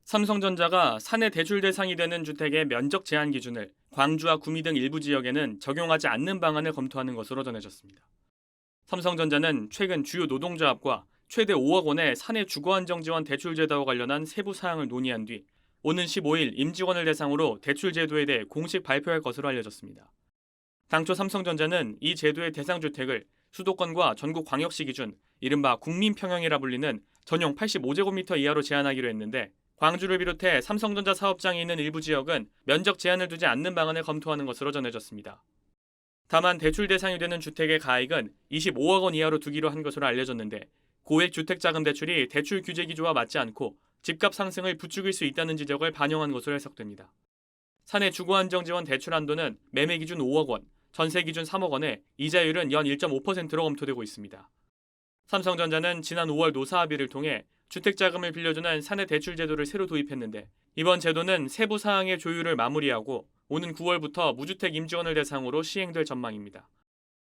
삼성전자가 사내 대출 대상이 되는 주택의 면적 제한 기준을 광주와 구미 등 일부 지역에는 적용하지 않는 방안을 검토하는 것으로 전해졌습니다. 삼성전자는 최근 주요 노동조합과 최대 5억 원의 사내 주거안정지원 대출 제도와 관련한 세부 사항을 논의한 뒤 오는 15일 임직원을 대상으로 대출 제도에 대해 공식 발표할 것으로 알려졌습니다. 당초 삼성전자는 이 제도의 대상 주택을 수도권과 전국 광역시 기준 이른바 국민평형이라 불리는 전용 85제곱미터 이하로 제한하기로 했는데 광주를 비롯해 삼성전자 사업장이 있는 일부 지역은 면적 제한을 두지 않는 방안을 검토하는 것으로 전해졌습니다. 다만 대출 대상이 되는 주택의 가액은 25억 원 이하로 두기로 한 것으로 알려졌는데 고액 주택자금 대출이 대출 규제 기조와 맞지 않고 집값 상승을 부추길 수 있다는 지적을 반영한 것으로 해석됩니다. 사내 주거안정지원 대출 한도는 매매 기준 5억 원, 전세 기준 3억 원에 이자율은 연 1.5%로 검토되고 있습니다. 삼성전자는 지난 5월 노사합의를 통해 주택자금을 빌려주는 사내 대출 제도를 새로 도입했는데 이번 제도는 세부 사항의 조율을 마무리하고 오는 9월부터 무주택 임직원을 대상으로 시행될 전망입니다.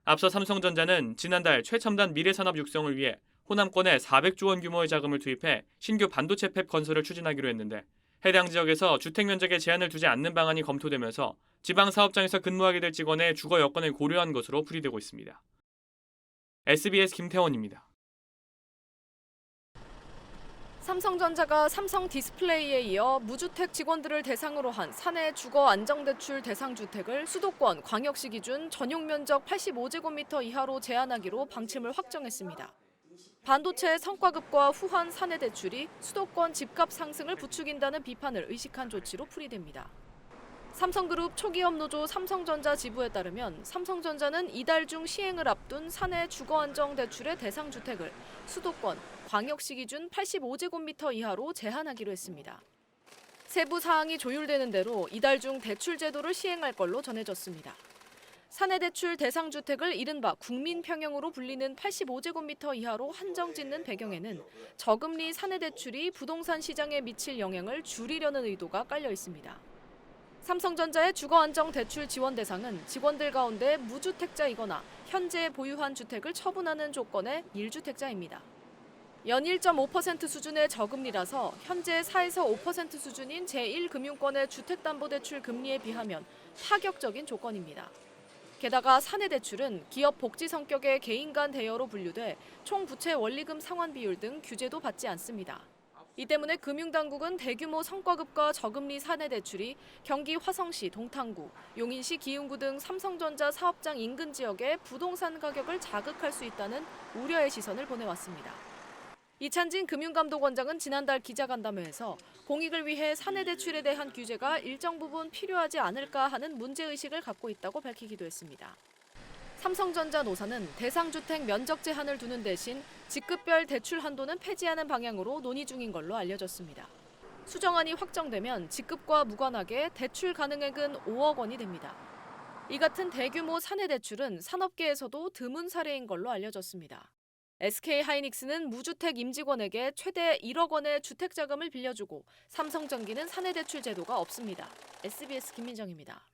앞서 삼성전자는 지난달 최첨단 미래산업 육성을 위해 호남권에 400조 원 규모의 자금을 투입해 신규 반도체 팹 건설을 추진하기로 했는데 해당 지역에서 주택 면적에 제한을 두지 않는 방안이 검토되면서 지방 사업장에서 근무하게 될 직원의 주거 여건을 고려한 것으로 풀이되고 있습니다. SBS 김태원입니다. 삼성전자가 삼성 디스플레이에 이어 무주택 직원들을 대상으로 한 사내 주거 안정대출 대상 주택을 수도권 광역시 기준 전용 면적 85제곱미터 이하로 제한하기로 방침을 확정했습니다. 반도체 성과급과 후한 사내 대출이 수도권 집값 상승을 부추긴다는 비판을 의식한 조치로 풀이됩니다. 삼성그룹 초기업 노조 삼성전자 지부에 따르면 삼성전자는 이달 중 시행을 앞둔 사내 주거안정대출의 대상 주택을 수도권, 광역시 기준 85제곱미터 이하로 제한하기로 했습니다. 세부 사항이 조율되는 대로 이달 중 대출 제도를 시행할 걸로 전해졌습니다. 사내대출 대상 주택을 이른바 국민평형으로 불리는 85제곱미터 이하로 한정 짓는 배경에는 저금리 사내대출이 부동산 시장에 미칠 영향을 줄이려는 의도가 깔려 있습니다. 삼성전자의 주거안정대출 지원 대상은 직원들 가운데 무주택자이거나 현재 보유한 주택을 처분하는 조건의 1주택자입니다. 연 1.5% 수준의 저금리라서 현재 4에서 5% 수준인 제1금융권의 주택담보대출 금리에 비하면 파격적인 조건입니다. 게다가 사내대출은 기업 복지 성격의 개인 간 대여로 분류돼 총부채 원리금 상환 비율 등 규제도 받지 않습니다. 이 때문에 금융당국은 대규모 성과급과 저금리 사내대출이 경기 화성시 동탄구, 용인시 기흥구 등 삼성전자 사업장 인근 지역의 부동산 가격을 자극할 수 있다는 우려의 시선을 보내왔습니다. 이찬진 금융감독원장은 지난달 기자간담회에서 공익을 위해 사내대출에 대한 규제가 일정 부분 필요하지 않을까 하는 문제의식을 갖고 있다고 밝히기도 했습니다. 삼성전자 노사는 대상주택 면적 제한을 두는 대신 직급별 대출 한도는 폐지하는 방향으로 논의 중인 걸로 알려졌습니다. 수정안이 확정되면 직급과 무관하게 대출 가능액은 5억 원이 됩니다. 이 같은 대규모 사내대출은 산업계에서도 드문 사례인 걸로 알려졌습니다. SK하이닉스는 무주택 임직원에게 최대 1억 원의 주택자금을 빌려주고 삼성전기는 사내대출 제도가 없습니다. SBS 김민정입니다.